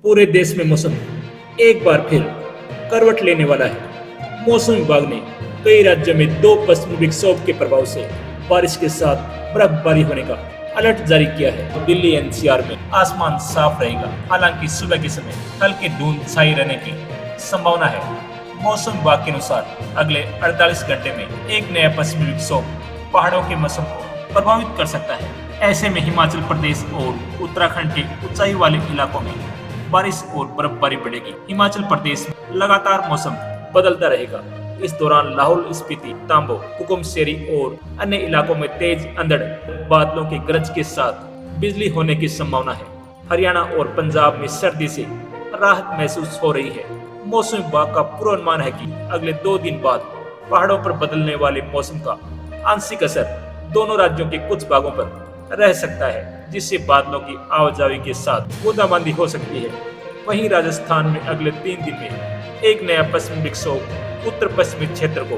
पूरे देश में मौसम एक बार फिर करवट लेने वाला है। मौसम विभाग ने कई राज्यों में दो पश्चिमी विक्षोभ के प्रभाव से बारिश के साथ बर्फबारी होने का अलर्ट जारी किया है। दिल्ली एनसीआर में आसमान साफ रहेगा, हालांकि सुबह के समय हल्की धुंध छाई रहने की संभावना है। मौसम विभाग के अनुसार अगले 48 घंटे में एक नया पश्चिमी विक्षोभ पहाड़ों के मौसम को प्रभावित कर सकता है। ऐसे में हिमाचल प्रदेश और उत्तराखंड के ऊंचाई वाले इलाकों में बारिश और बर्फबारी बढ़ेगी। हिमाचल प्रदेश में लगातार मौसम बदलता रहेगा। इस दौरान लाहौल स्पीति, तांबो, कुकुमसेरी और अन्य इलाकों में तेज अंधड़ बादलों की गरज के साथ बिजली होने की संभावना है। हरियाणा और पंजाब में सर्दी से राहत महसूस हो रही है। मौसम विभाग का पूर्वानुमान है कि अगले 2 दिन बाद पहाड़ों पर बदलने वाले मौसम का आंशिक असर दोनों राज्यों के कुछ भागों पर रह सकता है, जिससे बादलों की आवाजाही के साथ बूंदाबांदी हो सकती है। वहीं राजस्थान में अगले 3 दिन में एक नया पश्चिमी विक्षोभ उत्तर पश्चिमी क्षेत्र को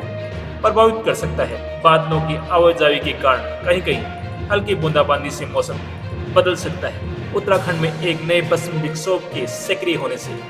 प्रभावित कर सकता है। बादलों की आवाजाही के कारण कहीं कहीं हल्की बूंदाबांदी से मौसम बदल सकता है। उत्तराखंड में एक नए पश्चिमी विक्षोभ के सक्रिय होने से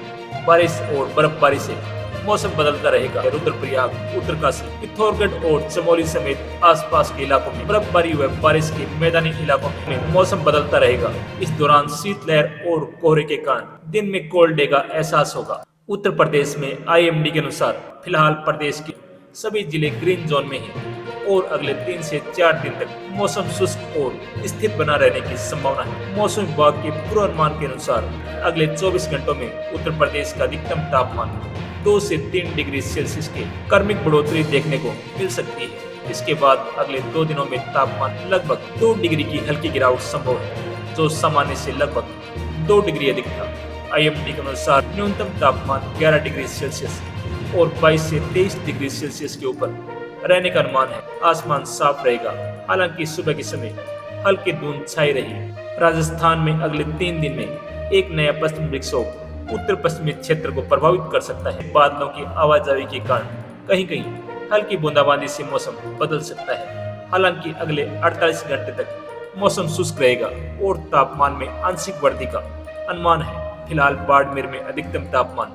बारिश और बर्फबारी से मौसम बदलता रहेगा। रुद्रप्रयाग, उत्तरकाशी, पिथौरागढ़ और चमोली समेत आसपास के इलाकों में बर्फबारी व बारिश के मैदानी इलाकों में मौसम बदलता रहेगा। इस दौरान शीतलहर और कोहरे के कारण दिन में कोल्ड डे का एहसास होगा। उत्तर प्रदेश में आईएमडी के अनुसार फिलहाल प्रदेश के सभी जिले ग्रीन जोन में हैं और अगले 3 से 4 दिन तक मौसम शुष्क और स्थिर बना रहने की संभावना है। मौसम विभाग के पूर्वानुमान के अनुसार अगले 24 घंटों में उत्तर प्रदेश का अधिकतम तापमान 2 से 3 डिग्री सेल्सियस के क्रमिक बढ़ोतरी देखने को मिल सकती है। इसके बाद अगले 2 दिनों में तापमान लगभग 2 डिग्री की हल्की गिरावट संभव है, जो सामान्य से लगभग 2 डिग्री अधिक था। आईएमडी के अनुसार न्यूनतम तापमान 11 डिग्री सेल्सियस और 22 से 23 डिग्री सेल्सियस के ऊपर रहने का अनुमान है। आसमान साफ रहेगा, हालांकि सुबह के समय हल्की धुंध छाई रही। राजस्थान में अगले 3 दिन में एक नया पश्चिमी विक्षोभ उत्तर पश्चिमी क्षेत्र को प्रभावित कर सकता है। बादलों की आवाजाही के कारण कहीं कहीं हल्की बूंदाबांदी से मौसम बदल सकता है। हालांकि अगले 48 घंटे तक मौसम शुष्क रहेगा और तापमान में आंशिक वृद्धि का अनुमान है। फिलहाल बाड़मेर में अधिकतम तापमान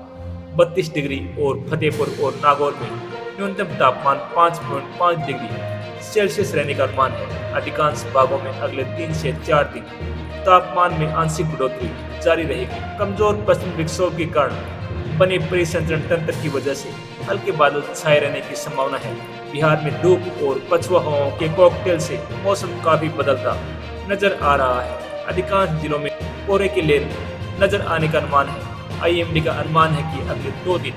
32 डिग्री और फतेहपुर और नागौर में न्यूनतम तापमान 5.5 डिग्री सेल्सियस रहने का अनुमान है। अधिकांश भागों में अगले 3 से 4 दिन तापमान में आंशिक बढ़ोतरी जारी रहेगी। कमजोर पश्चिमी विक्षोभ के कारण बने परिसंचरण तंत्र की वजह से हल्के बादल छाए रहने की संभावना है। बिहार में धूप और पछुआ हवाओं के कॉकटेल से मौसम काफी बदलता नजर आ रहा है। अधिकांश जिलों में कोहरे की लेन नजर आने का अनुमान है। आईएमडी का अनुमान है कि अगले 2 दिन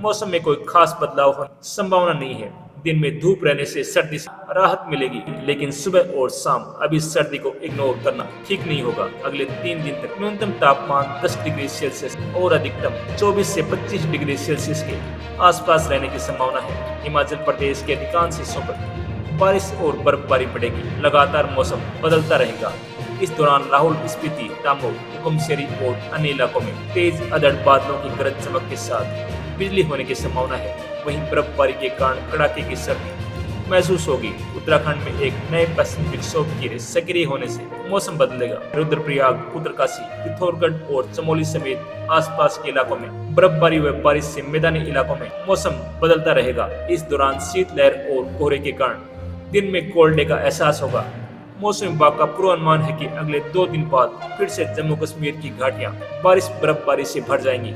मौसम में कोई खास बदलाव होने की संभावना नहीं है। दिन में धूप रहने से सर्दी से राहत मिलेगी, लेकिन सुबह और शाम अभी सर्दी को इग्नोर करना ठीक नहीं होगा। अगले 3 दिन तक न्यूनतम तापमान 10 डिग्री सेल्सियस और अधिकतम 24 से 25 डिग्री सेल्सियस के आसपास रहने की संभावना है। हिमाचल प्रदेश के अधिकांश हिस्सों पर बारिश और बर्फबारी पड़ेगी। लगातार मौसम बदलता रहेगा। इस दौरान लाहौल स्पीति, तांबो, कुकुमसेरी और अन्य इलाकों में तेज अंधड़ बादलों की गरज चमक के साथ बिजली होने की संभावना है। वहीं बर्फबारी के कारण कड़ाके की सर्दी महसूस होगी। उत्तराखंड में एक नए पश्चिमी विक्षोभ के सक्रिय होने से मौसम बदलेगा। रुद्रप्रयाग, उत्तरकाशी, पिथौरागढ़ और चमोली समेत आसपास के इलाकों में बर्फबारी व बारिश से मैदानी इलाकों में मौसम बदलता रहेगा। इस दौरान शीतलहर और कोहरे के कारण दिन में कोल्ड डे का एहसास होगा। मौसम विभाग का पूर्वानुमान है कि अगले 2 दिन बाद फिर से जम्मू कश्मीर की घाटियां बारिश बर्फबारी से भर जाएंगी।